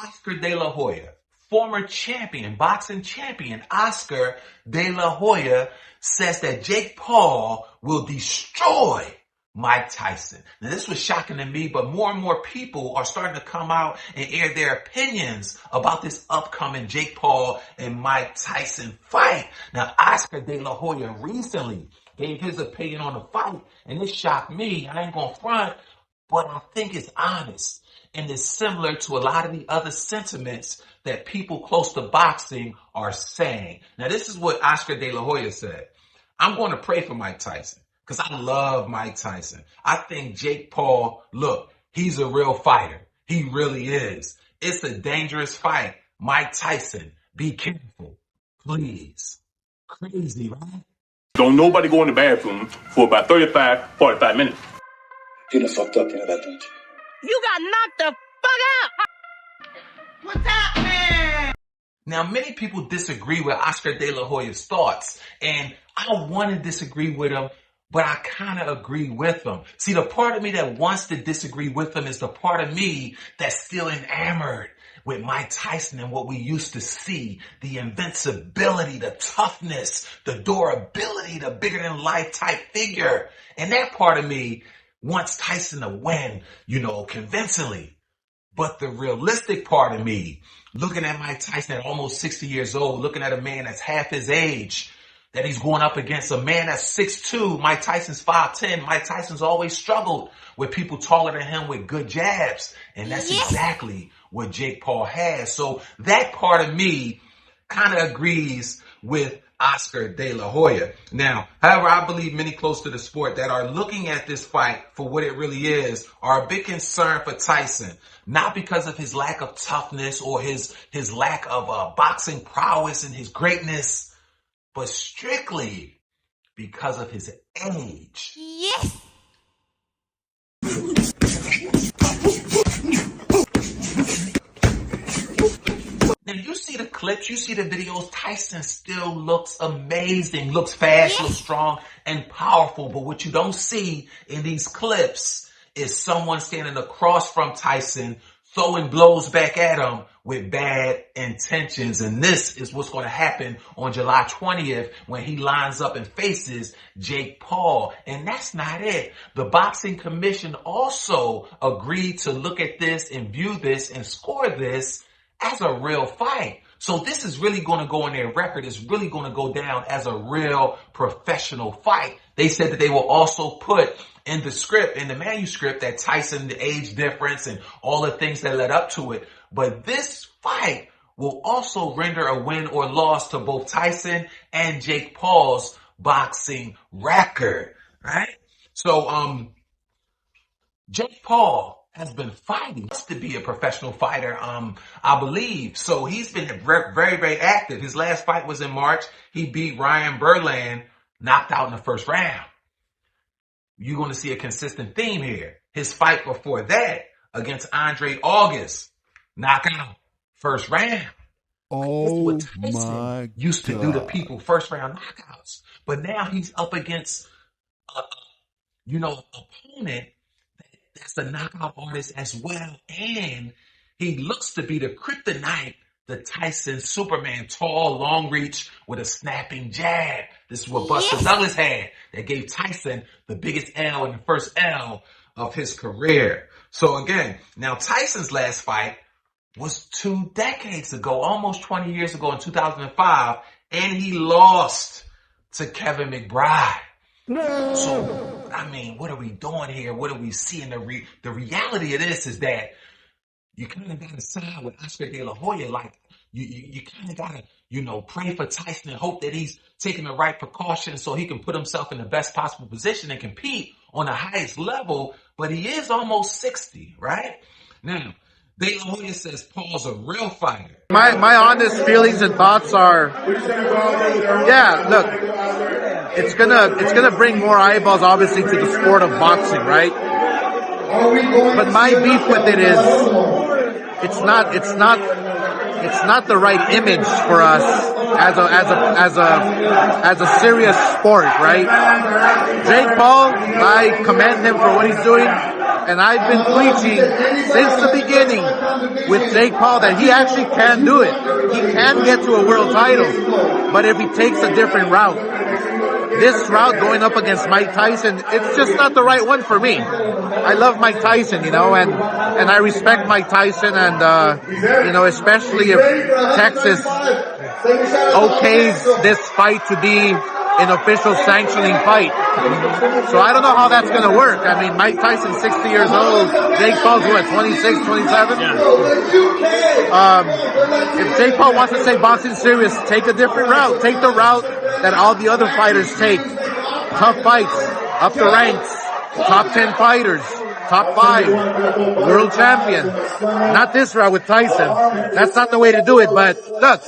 Oscar De La Hoya, former champion, boxing champion Oscar De La Hoya says that Jake Paul will destroy Mike Tyson. Now, this was shocking to me, but more and more people are starting to come out and air their opinions about this upcoming Jake Paul and Mike Tyson fight. Now, Oscar De La Hoya recently gave his opinion on the fight, and it shocked me. I ain't gonna front, but I think it's honest, and it's similar to a lot of the other sentiments that people close to boxing are saying. Now, this is what Oscar De La Hoya said. I'm going to pray for Mike Tyson, because I love Mike Tyson. I think Jake Paul, look, he's a real fighter. He really is. It's a dangerous fight. Mike Tyson, be careful, please. Crazy, right? Don't nobody go in the bathroom for about 35, 45 minutes. You done fucked up, you know that, don't you? You got knocked the fuck out! What's up, man? Now, many people disagree with Oscar De La Hoya's thoughts, and I want to disagree with him, but I kind of agree with him. See, the part of me that wants to disagree with him is the part of me that's still enamored with Mike Tyson and what we used to see, the invincibility, the toughness, the durability, the bigger than life type figure. And that part of me wants Tyson to win, convincingly. But the realistic part of me, looking at Mike Tyson at almost 60 years old, looking at a man that's half his age, that he's going up against a man that's 6'2", Mike Tyson's 5'10". Mike Tyson's always struggled with people taller than him with good jabs. And that's exactly what Jake Paul has. So that part of me kind of agrees with Oscar De La Hoya. Now, however, I believe many close to the sport that are looking at this fight for what it really is are a bit concerned for Tyson. Not because of his lack of toughness or his lack of boxing prowess and his greatness, but strictly because of his age. Yes! Now, you see the clips, you see the videos, Tyson still looks amazing, looks fast, looks strong, and powerful. But what you don't see in these clips is someone standing across from Tyson throwing blows back at him with bad intentions. And this is what's going to happen on July 20th when he lines up and faces Jake Paul. And that's not it. The Boxing Commission also agreed to look at this and view this and score this as a real fight. So this is really going to go on their record. It's really going to go down as a real professional fight. They said that they will also put in the script, in the manuscript, that Tyson, the age difference and all the things that led up to it. But this fight will also render a win or loss to both Tyson and Jake Paul's boxing record, right? So, Jake Paul has been fighting to be a professional fighter, I believe. So he's been very, very active. His last fight was in March. He beat Ryan Berland, knocked out in the first round. You're going to see a consistent theme here. His fight before that against Andre August, knockout, first round. Oh, what Tyson used to do to people, first round knockouts. But now he's up against, opponent that's a knockout artist as well. And he looks to be the kryptonite, the Tyson Superman, tall, long reach with a snapping jab. This is what Buster Douglas had that gave Tyson the biggest L and the first L of his career. So again, now Tyson's last fight was 2 decades ago, almost 20 years ago in 2005, and he lost to Kevin McBride. No. So, what are we doing here? What are we seeing? The reality of this is that you kind of got to side with Oscar De La Hoya. Like, you kind of got to, pray for Tyson and hope that he's taking the right precautions so he can put himself in the best possible position and compete on the highest level. But he is almost 60, right? Now, De La Hoya says Paul's a real fighter. My honest feelings and thoughts are, look, it's gonna bring more eyeballs, obviously, to the sport of boxing, right? But my beef with it is, it's not the right image for us as a serious sport, right? Jake Paul, I commend him for what he's doing. And I've been preaching since the beginning with Jake Paul that he actually can do it. He can get to a world title, but if he takes a different route. This route going up against Mike Tyson, it's just not the right one for me. I love Mike Tyson, and I respect Mike Tyson, and especially if Texas okays this fight to be an official sanctioning fight. So I don't know how that's going to work. I mean, Mike Tyson's 60 years old. Jake Paul's what, 26, 27? Yeah. If Jake Paul wants to say boxing serious, take a different route. Take the route that all the other fighters take. Tough fights, up the ranks, top 10 fighters, top 5, world champion. Not this route with Tyson. That's not the way to do it, but look,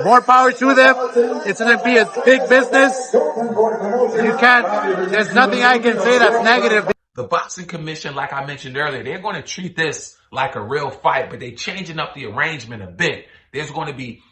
more power to them. It's going to be a big business. There's nothing I can say that's negative. The Boxing Commission, like I mentioned earlier, they're going to treat this like a real fight, but they're changing up the arrangement a bit. There's going to be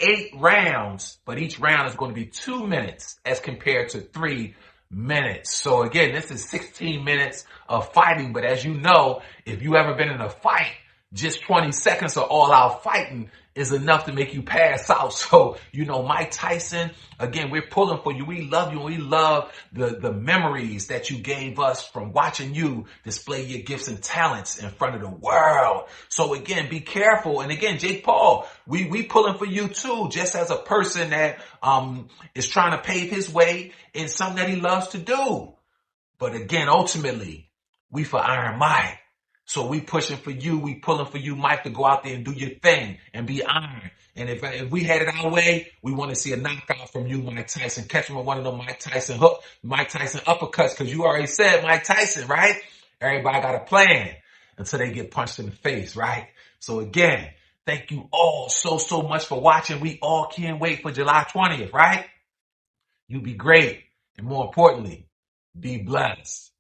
8 rounds, but each round is going to be 2 minutes as compared to 3 minutes. So again, this is 16 minutes of fighting. But as you know, if you ever been in a fight, just 20 seconds of all out fighting is enough to make you pass out. So, Mike Tyson, again, we're pulling for you. We love you. And we love the memories that you gave us from watching you display your gifts and talents in front of the world. So again, be careful. And again, Jake Paul, we pulling for you too, just as a person that is trying to pave his way in something that he loves to do. But again, ultimately, we for Iron Mike. So we pushing for you. We pulling for you, Mike, to go out there and do your thing and be iron. And if we had it our way, we want to see a knockout from you, Mike Tyson. Catch him with one of them Mike Tyson uppercuts, because you already said Mike Tyson, right? Everybody got a plan until they get punched in the face, right? So again, thank you all so much for watching. We all can't wait for July 20th, right? You be great. And more importantly, be blessed.